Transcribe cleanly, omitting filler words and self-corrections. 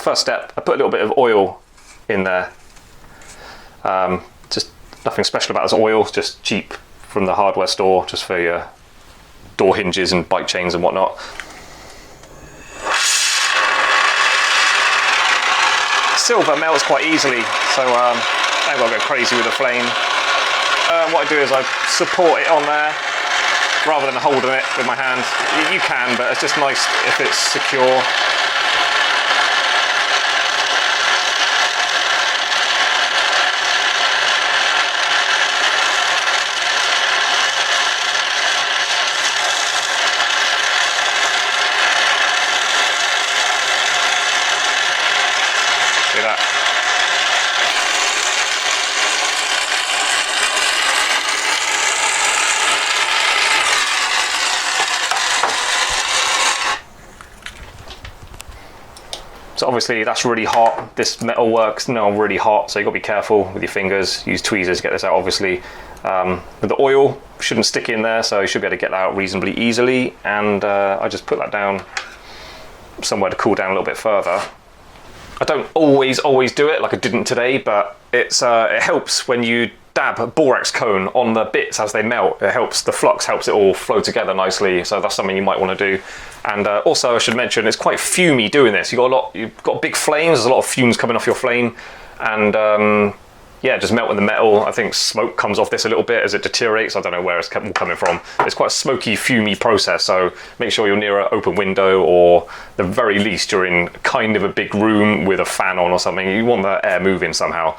first step, I put a little bit of oil in there. Just nothing special about this oil, just cheap from the hardware store, just for your door hinges and bike chains and whatnot. Silver melts quite easily, so I ain't got to go crazy with the flame. What I do is I support it on there rather than holding it with my hand. You can, but it's just nice if it's secure. See that? So obviously that's really hot. This metal work's now really hot, so you've got to be careful with your fingers. Use tweezers to get this out, obviously. With the oil, shouldn't stick in there, so you should be able to get that out reasonably easily. And I just put that down somewhere to cool down a little bit further. I don't always do it like I didn't today, but it helps when you dab a borax cone on the bits as they melt. It helps, the flux helps it all flow together nicely, so that's something you might want to do. And also I should mention, it's quite fumey doing this. You've got big flames, there's a lot of fumes coming off your flame, and yeah, just melting the metal. I think smoke comes off this a little bit as it deteriorates. I don't know where it's coming from. It's quite a smoky, fumey process, so make sure you're near an open window, or the very least you're in kind of a big room with a fan on or something. You want the air moving somehow.